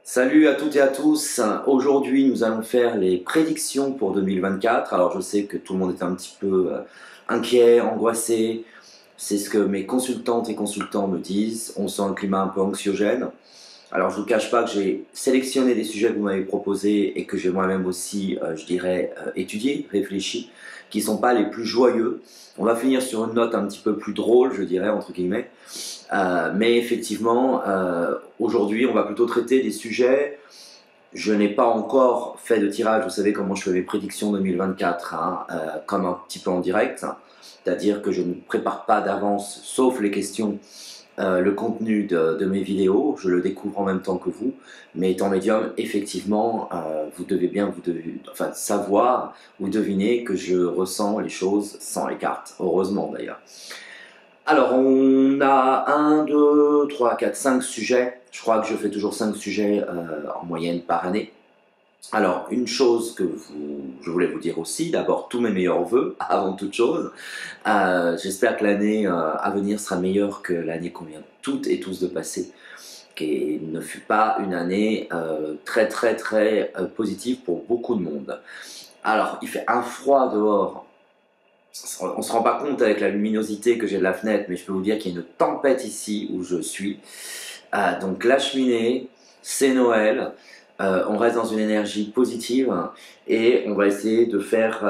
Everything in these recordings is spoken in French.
Salut à toutes et à tous. Aujourd'hui, nous allons faire les prédictions pour 2024. Alors, je sais que tout le monde est un petit peu inquiet, angoissé. C'est ce que mes consultantes et consultants me disent. On sent un climat un peu anxiogène. Alors, je ne vous cache pas que j'ai sélectionné des sujets que vous m'avez proposés et que j'ai moi-même aussi, je dirais, étudié, réfléchi, qui ne sont pas les plus joyeux. On va finir sur une note un petit peu plus drôle, je dirais, entre guillemets. Mais effectivement, aujourd'hui, on va plutôt traiter des sujets. Je n'ai pas encore fait de tirage, vous savez comment je fais mes prédictions 2024, hein, comme un petit peu en direct. C'est-à-dire que je ne prépare pas d'avance, sauf les questions, le contenu de mes vidéos. Je le découvre en même temps que vous. Mais étant médium, effectivement, vous devez bien savoir ou deviner que je ressens les choses sans les cartes. Heureusement d'ailleurs. Alors, on a 1, 2, 3, 4, 5 sujets. Je crois que je fais toujours 5 sujets en moyenne par année. Alors, une chose que je voulais vous dire aussi, d'abord tous mes meilleurs vœux, avant toute chose. J'espère que l'année à venir sera meilleure que l'année qu'on vient toutes et tous de passer, qui ne fut pas une année très positive pour beaucoup de monde. Alors, il fait un froid dehors. On ne se rend pas compte avec la luminosité que j'ai de la fenêtre, mais je peux vous dire qu'il y a une tempête ici où je suis. Donc la cheminée, c'est Noël, on reste dans une énergie positive et on va essayer de faire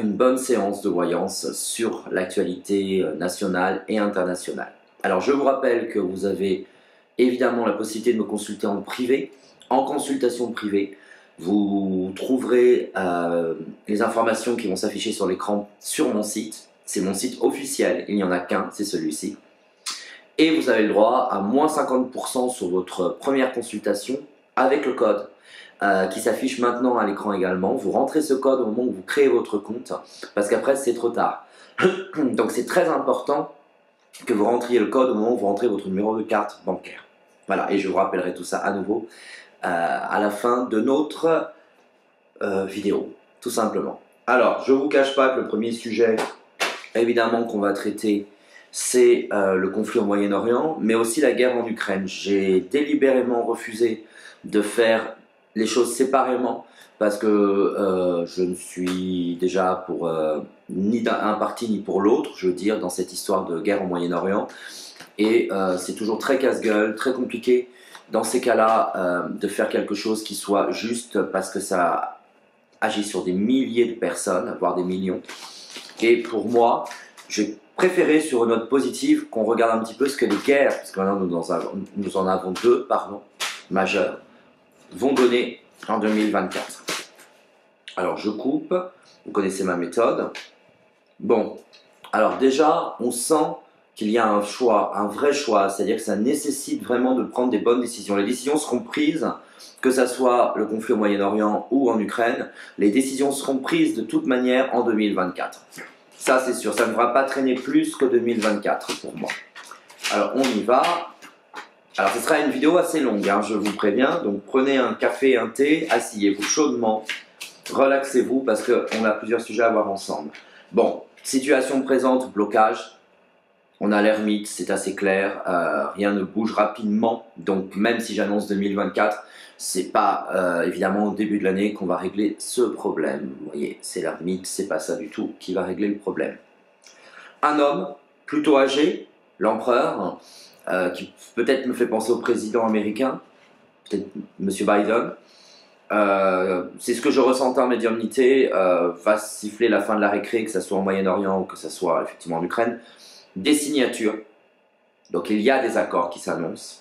une bonne séance de voyance sur l'actualité nationale et internationale. Alors je vous rappelle que vous avez évidemment la possibilité de me consulter en privé, en consultation privée. Vous trouverez les informations qui vont s'afficher sur l'écran sur mon site. C'est mon site officiel, il n'y en a qu'un, c'est celui-ci. Et vous avez le droit à moins 50% sur votre première consultation avec le code qui s'affiche maintenant à l'écran également. Vous rentrez ce code au moment où vous créez votre compte parce qu'après c'est trop tard. Donc c'est très important que vous rentriez le code au moment où vous rentrez votre numéro de carte bancaire. Voilà, et je vous rappellerai tout ça à nouveau à la fin de notre vidéo, tout simplement. Alors, je ne vous cache pas que le premier sujet, évidemment, qu'on va traiter, c'est le conflit au Moyen-Orient, mais aussi la guerre en Ukraine. J'ai délibérément refusé de faire les choses séparément, parce que je ne suis déjà pour ni d'un parti ni pour l'autre, je veux dire, dans cette histoire de guerre au Moyen-Orient. Et c'est toujours très casse-gueule, très compliqué dans ces cas-là de faire quelque chose qui soit juste parce que ça agit sur des milliers de personnes, voire des millions. Et pour moi, j'ai préféré sur une note positive qu'on regarde un petit peu ce que les guerres, parce que maintenant nous en avons deux, majeures, vont donner en 2024. Alors je coupe, vous connaissez ma méthode. Bon, alors déjà, on sent qu'il y a un choix, un vrai choix, c'est-à-dire que ça nécessite vraiment de prendre des bonnes décisions. Les décisions seront prises, que ce soit le conflit au Moyen-Orient ou en Ukraine, les décisions seront prises de toute manière en 2024. Ça c'est sûr, ça ne devra pas traîner plus que 2024 pour moi. Alors on y va. Alors ce sera une vidéo assez longue, hein, je vous préviens, donc prenez un café, un thé, asseyez-vous chaudement, relaxez-vous parce qu'on a plusieurs sujets à voir ensemble. Bon, situation présente, blocage. On a l'ermite, c'est assez clair, rien ne bouge rapidement, donc même si j'annonce 2024, c'est pas évidemment au début de l'année qu'on va régler ce problème. Vous voyez, c'est l'ermite, c'est pas ça du tout qui va régler le problème. Un homme plutôt âgé, l'empereur, qui peut-être me fait penser au président américain, peut-être M. Biden. C'est ce que je ressentais en médiumnité, va siffler la fin de la récré, que ce soit au Moyen-Orient ou que ce soit effectivement en Ukraine. Des signatures, donc il y a des accords qui s'annoncent,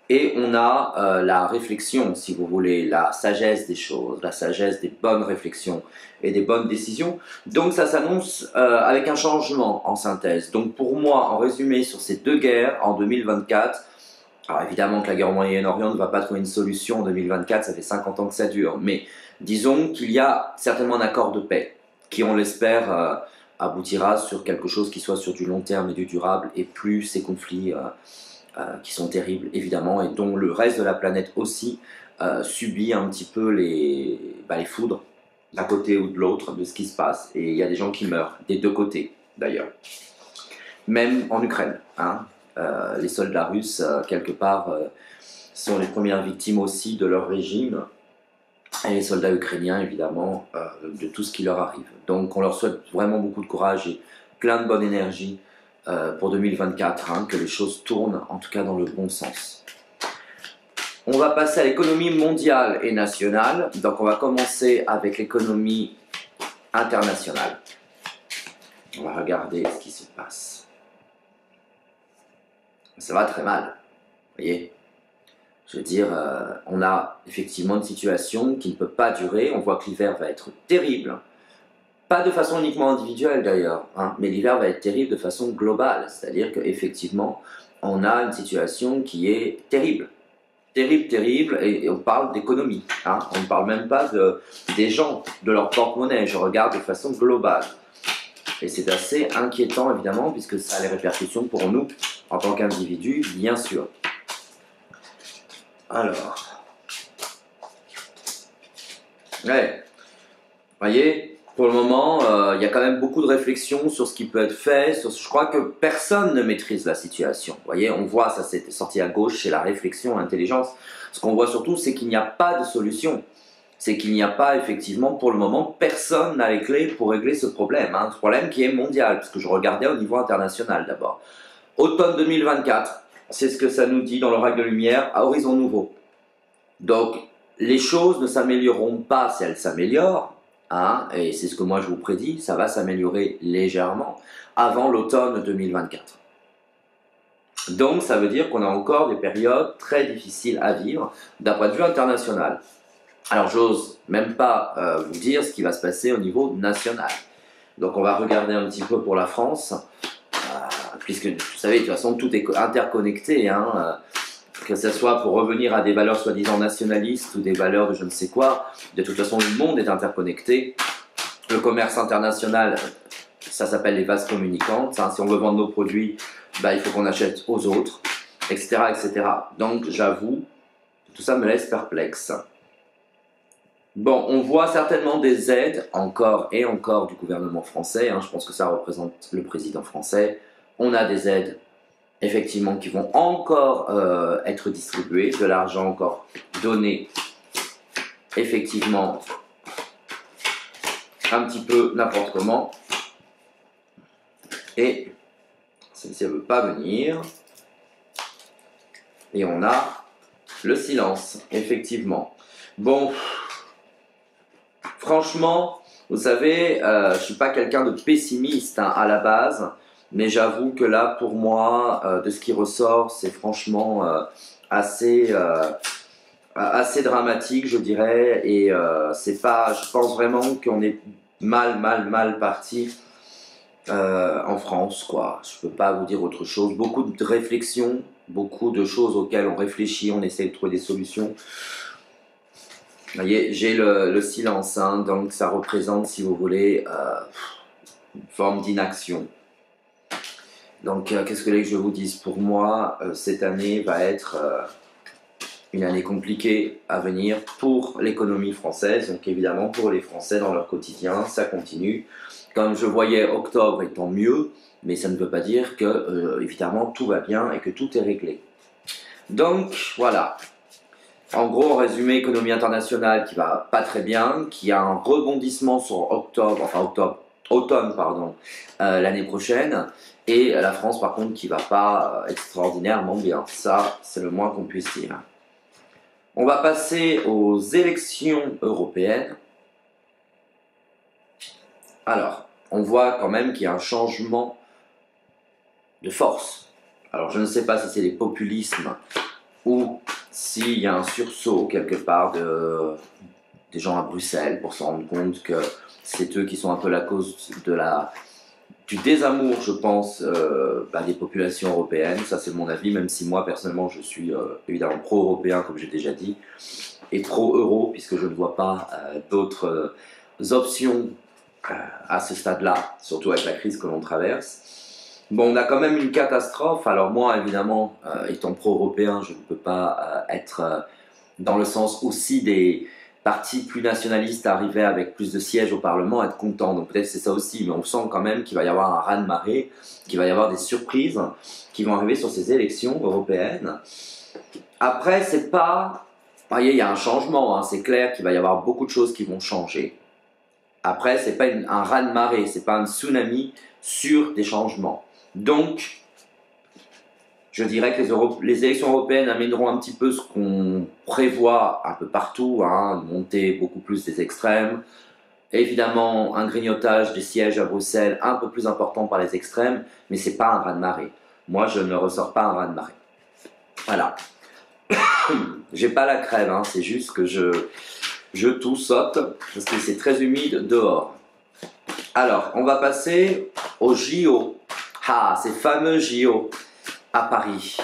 et on a la réflexion, si vous voulez, la sagesse des choses, la sagesse des bonnes réflexions et des bonnes décisions. Donc ça s'annonce avec un changement en synthèse. Donc pour moi, en résumé sur ces deux guerres en 2024, alors évidemment que la guerre au Moyen-Orient ne va pas trouver une solution en 2024, ça fait 50 ans que ça dure, mais disons qu'il y a certainement un accord de paix qui, on l'espère, aboutira sur quelque chose qui soit sur du long terme et du durable, et plus ces conflits qui sont terribles évidemment, et dont le reste de la planète aussi subit un petit peu les foudres d'un côté ou de l'autre de ce qui se passe, et il y a des gens qui meurent, des deux côtés d'ailleurs, même en Ukraine, hein. Les soldats russes quelque part sont les premières victimes aussi de leur régime, et les soldats ukrainiens évidemment, de tout ce qui leur arrive. Donc on leur souhaite vraiment beaucoup de courage et plein de bonne énergie pour 2024, hein, que les choses tournent en tout cas dans le bon sens. On va passer à l'économie mondiale et nationale. Donc on va commencer avec l'économie internationale. On va regarder ce qui se passe. Ça va très mal, vous voyez. Je veux dire, on a effectivement une situation qui ne peut pas durer. On voit que l'hiver va être terrible. Pas de façon uniquement individuelle d'ailleurs, hein, mais l'hiver va être terrible de façon globale. C'est-à-dire qu'effectivement, on a une situation qui est terrible. Terrible, terrible, et on parle d'économie. Hein. On ne parle même pas des gens, de leur porte-monnaie. Je regarde de façon globale. Et c'est assez inquiétant évidemment, puisque ça a les répercussions pour nous, en tant qu'individus, bien sûr. Alors, ouais, voyez, pour le moment, il y a quand même beaucoup de réflexions sur ce qui peut être fait. Je crois que personne ne maîtrise la situation. Vous voyez, on voit, ça s'est sorti à gauche, c'est la réflexion, l'intelligence. Ce qu'on voit surtout, c'est qu'il n'y a pas de solution. C'est qu'il n'y a pas, effectivement, pour le moment, personne n'a les clés pour régler ce problème. Hein, ce problème qui est mondial, parce que je regardais au niveau international d'abord. Automne 2024, c'est ce que ça nous dit dans l'oracle de lumière, à horizon nouveau. Donc, les choses ne s'amélioreront pas si elles s'améliorent. Hein, et c'est ce que moi je vous prédis, ça va s'améliorer légèrement avant l'automne 2024. Donc ça veut dire qu'on a encore des périodes très difficiles à vivre d'un point de vue international. Alors j'ose même pas vous dire ce qui va se passer au niveau national. Donc on va regarder un petit peu pour la France, puisque vous savez de toute façon tout est interconnecté, hein, que ce soit pour revenir à des valeurs soi-disant nationalistes ou des valeurs de je ne sais quoi, de toute façon le monde est interconnecté. Le commerce international, ça s'appelle les vases communicantes. Hein. Si on veut vendre nos produits, bah, il faut qu'on achète aux autres, etc., etc. Donc j'avoue, tout ça me laisse perplexe. Bon, on voit certainement des aides, encore et encore, du gouvernement français. Hein. Je pense que ça représente le président français. On a des aides effectivement qui vont encore être distribués, de l'argent encore donné, effectivement, un petit peu n'importe comment. Et celle-ci ne veut pas venir. Et on a le silence, effectivement. Bon, franchement, vous savez, je ne suis pas quelqu'un de pessimiste hein, à la base. Mais j'avoue que là, pour moi, de ce qui ressort, c'est franchement assez dramatique, je dirais. Et c'est pas, je pense vraiment qu'on est mal parti en France, quoi. Je peux pas vous dire autre chose. Beaucoup de réflexions, beaucoup de choses auxquelles on réfléchit, on essaie de trouver des solutions. Vous voyez, j'ai le silence, hein, donc ça représente, si vous voulez, une forme d'inaction. Donc, qu'est-ce que je vous dise? Pour moi, cette année va être une année compliquée à venir pour l'économie française. Donc, évidemment, pour les Français dans leur quotidien, ça continue. Comme je voyais octobre étant mieux, mais ça ne veut pas dire que, évidemment, tout va bien et que tout est réglé. Donc, voilà. En gros, en résumé, économie internationale qui va pas très bien, qui a un rebondissement sur automne, pardon, l'année prochaine. Et la France, par contre, qui va pas extraordinairement bien. Ça, c'est le moins qu'on puisse dire. On va passer aux élections européennes. Alors, on voit quand même qu'il y a un changement de force. Alors, je ne sais pas si c'est les populismes ou s'il y a un sursaut quelque part des gens à Bruxelles pour se rendre compte que c'est eux qui sont un peu la cause du désamour, je pense, des populations européennes. Ça, c'est mon avis, même si moi, personnellement, je suis évidemment pro-européen, comme j'ai déjà dit, et pro-euro, puisque je ne vois pas d'autres options à ce stade-là, surtout avec la crise que l'on traverse. Bon, on a quand même une catastrophe. Alors moi, évidemment, étant pro-européen, je ne peux pas être dans le sens aussi des partis plus nationalistes arriver avec plus de sièges au Parlement, être content. Donc peut-être c'est ça aussi, mais on sent quand même qu'il va y avoir un raz-de-marée, qu'il va y avoir des surprises qui vont arriver sur ces élections européennes. Après, c'est pas... Vous voyez, il y a un changement, hein, c'est clair qu'il va y avoir beaucoup de choses qui vont changer. Après, c'est pas un raz-de-marée, c'est pas un tsunami sur des changements. Donc, je dirais que les élections européennes amèneront un petit peu ce qu'on prévoit un peu partout, hein, monter beaucoup plus des extrêmes. Évidemment, un grignotage des sièges à Bruxelles un peu plus important par les extrêmes, mais c'est pas un raz-de-marée. Moi, je ne ressors pas un raz-de-marée. Voilà. J'ai pas la crève, hein, c'est juste que je saute parce que c'est très humide dehors. Alors, on va passer au JO. Ah, ces fameux JO à Paris.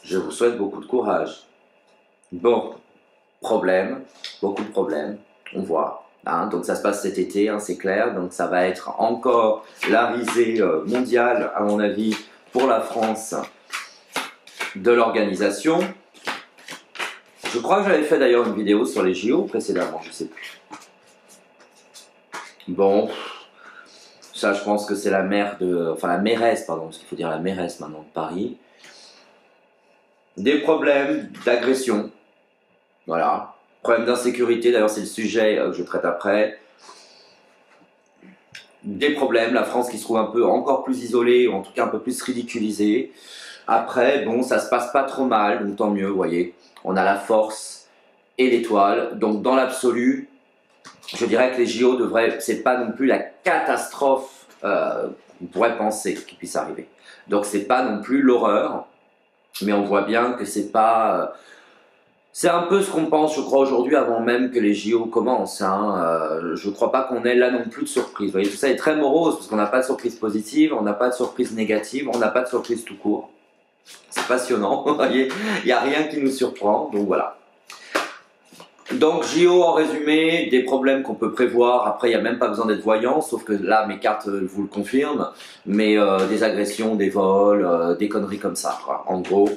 Je vous souhaite beaucoup de courage. Bon, beaucoup de problèmes, on voit. Hein, donc ça se passe cet été, hein, c'est clair. Donc ça va être encore la risée mondiale, à mon avis, pour la France de l'organisation. Je crois que j'avais fait d'ailleurs une vidéo sur les JO précédemment, je ne sais plus. Bon, ça je pense que c'est la mairesse, pardon, parce qu'il faut dire la mairesse maintenant de Paris. Des problèmes d'agression, voilà. Problème d'insécurité, d'ailleurs c'est le sujet que je traite après. Des problèmes, la France qui se trouve un peu encore plus isolée, ou en tout cas un peu plus ridiculisée. Après, bon, ça se passe pas trop mal, donc tant mieux, vous voyez. On a la force et l'étoile, donc dans l'absolu, je dirais que les JO devraient, c'est pas non plus la catastrophe qu'on pourrait penser qu'il puisse arriver. Donc c'est pas non plus l'horreur, mais on voit bien que c'est pas... c'est un peu ce qu'on pense, je crois, aujourd'hui, avant même que les JO commencent. Hein. Je crois pas qu'on ait là non plus de surprise. Vous voyez, tout ça est très morose, parce qu'on n'a pas de surprise positive, on n'a pas de surprise négative, on n'a pas de surprise tout court. C'est passionnant, vous voyez, il n'y a rien qui nous surprend, donc voilà. Donc JO en résumé, des problèmes qu'on peut prévoir, après il n'y a même pas besoin d'être voyant, sauf que là mes cartes vous le confirment, mais des agressions, des vols, des conneries comme ça, quoi. En gros,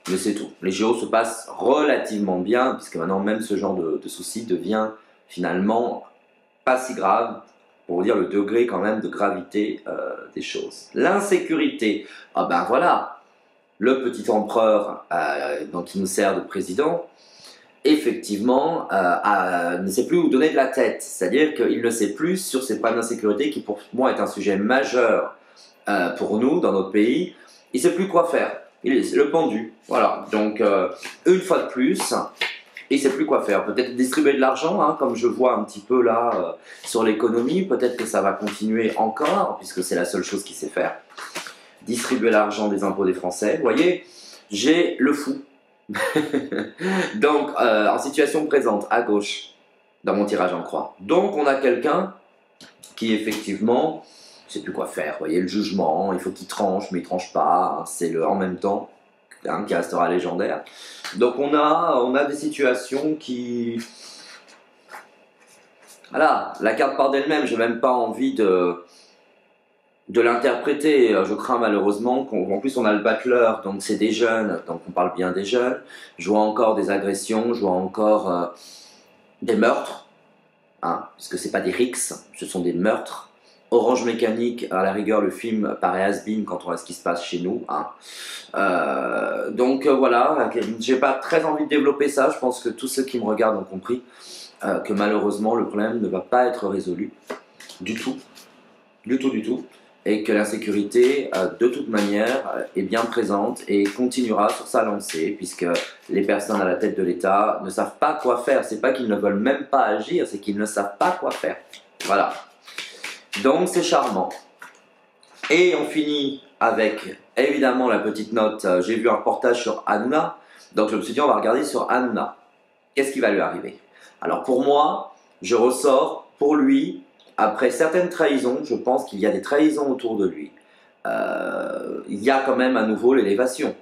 mais c'est tout. Les JO se passent relativement bien, puisque maintenant même ce genre de souci devient finalement pas si grave, pour vous dire le degré quand même de gravité des choses. L'insécurité, ah ben voilà, le petit empereur donc qui nous sert de président, effectivement, ne sait plus où donner de la tête. C'est-à-dire qu'il ne sait plus sur ces problèmes d'insécurité qui pour moi est un sujet majeur pour nous, dans notre pays. Il ne sait plus quoi faire. Il est le pendu. Voilà. Donc, une fois de plus, il ne sait plus quoi faire. Peut-être distribuer de l'argent, hein, comme je vois un petit peu là sur l'économie. Peut-être que ça va continuer encore, puisque c'est la seule chose qu'il sait faire. Distribuer l'argent des impôts des Français. Vous voyez, j'ai le fou. Donc, en situation présente, à gauche, dans mon tirage en croix. Donc, on a quelqu'un qui, effectivement, ne sait plus quoi faire. Vous voyez, le jugement, il faut qu'il tranche, mais il ne tranche pas. Hein, c'est le en même temps hein, qui restera légendaire. Donc, on a des situations qui... Voilà, la carte part d'elle-même, je n'ai même pas envie de l'interpréter. Je crains malheureusement qu'en plus on a le battleur, donc c'est des jeunes, donc on parle bien des jeunes. Je vois encore des agressions, je vois encore des meurtres, hein, parce que c'est pas des rixes, ce sont des meurtres. Orange Mécanique, à la rigueur, le film paraît has-been quand on voit ce qui se passe chez nous. Hein. Donc voilà, j'ai pas très envie de développer ça. Je pense que tous ceux qui me regardent ont compris que malheureusement le problème ne va pas être résolu du tout, du tout, du tout. Et que l'insécurité, de toute manière, est bien présente et continuera sur sa lancée, puisque les personnes à la tête de l'État ne savent pas quoi faire. C'est pas qu'ils ne veulent même pas agir, c'est qu'ils ne savent pas quoi faire. Voilà. Donc c'est charmant. Et on finit avec, évidemment, la petite note. J'ai vu un reportage sur Hanouna, donc je me suis dit on va regarder sur Hanouna. Qu'est-ce qui va lui arriver? Alors pour moi, je ressors pour lui... Après certaines trahisons, je pense qu'il y a des trahisons autour de lui. Il y a quand même à nouveau l'élévation.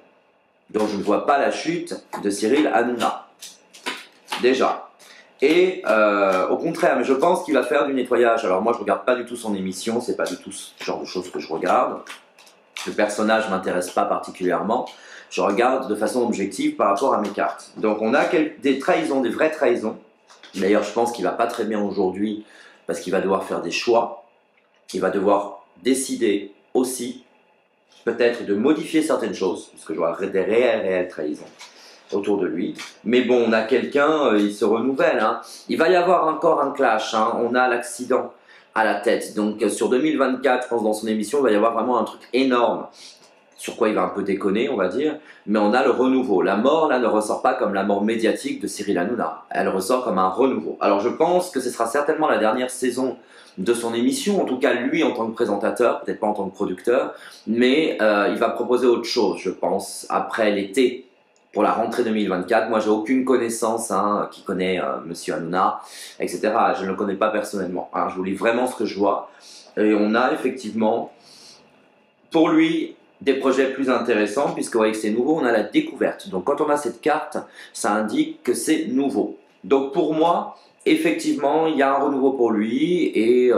Donc je ne vois pas la chute de Cyril Hanouna. Déjà. Et au contraire, mais je pense qu'il va faire du nettoyage. Alors moi je ne regarde pas du tout son émission, c'est pas du tout ce genre de choses que je regarde. Le personnage ne m'intéresse pas particulièrement. Je regarde de façon objective par rapport à mes cartes. Donc on a des trahisons, des vraies trahisons. D'ailleurs je pense qu'il ne va pas très bien aujourd'hui, parce qu'il va devoir faire des choix, il va devoir décider aussi, peut-être de modifier certaines choses, parce que je vois des réelles trahisons autour de lui. Mais bon, on a quelqu'un, il se renouvelle. Hein. Il va y avoir encore un clash. Hein. On a l'accident à la tête. Donc sur 2024, je pense dans son émission, il va y avoir vraiment un truc énorme. Sur quoi il va un peu déconner, on va dire. Mais on a le renouveau. La mort, là, ne ressort pas comme la mort médiatique de Cyril Hanouna. Elle ressort comme un renouveau. Alors je pense que ce sera certainement la dernière saison de son émission, en tout cas lui en tant que présentateur, peut-être pas en tant que producteur, mais il va proposer autre chose, je pense, après l'été. Pour la rentrée 2024, moi j'ai aucune connaissance qui connaît Monsieur Hanouna, etc. Je ne le connais pas personnellement. Hein. Je vous lis vraiment ce que je vois. Et on a effectivement, pour lui, des projets plus intéressants, puisque vous voyez que c'est nouveau, on a la découverte. Donc quand on a cette carte, ça indique que c'est nouveau. Donc pour moi, effectivement, il y a un renouveau pour lui et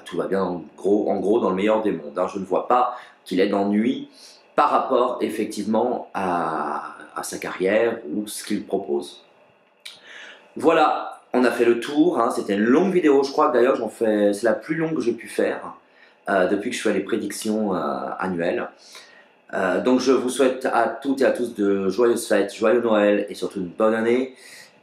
tout va bien en gros dans le meilleur des mondes. Hein. Je ne vois pas qu'il ait d'ennui par rapport effectivement à sa carrière ou ce qu'il propose. Voilà, on a fait le tour, hein. C'était une longue vidéo, je crois que d'ailleurs c'est la plus longue que j'ai pu faire depuis que je fais les prédictions annuelles. Donc je vous souhaite à toutes et à tous de joyeuses fêtes, joyeux Noël et surtout une bonne année.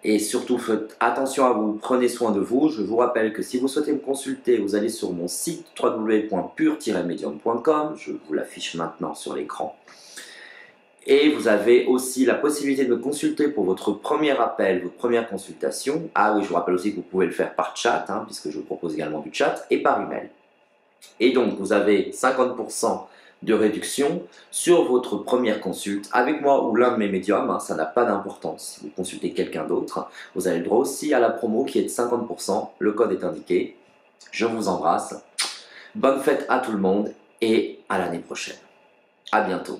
Et surtout faites attention à vous, prenez soin de vous. Je vous rappelle que si vous souhaitez me consulter, vous allez sur mon site www.pur-medium.com. Je vous l'affiche maintenant sur l'écran. Et vous avez aussi la possibilité de me consulter pour votre premier appel, votre première consultation. Ah oui, je vous rappelle aussi que vous pouvez le faire par chat, puisque je vous propose également du chat, et par email. Et donc, vous avez 50% de réduction sur votre première consulte avec moi ou l'un de mes médiums, ça n'a pas d'importance. Si vous consultez quelqu'un d'autre, vous avez le droit aussi à la promo qui est de 50%. Le code est indiqué. Je vous embrasse. Bonne fête à tout le monde et à l'année prochaine. À bientôt.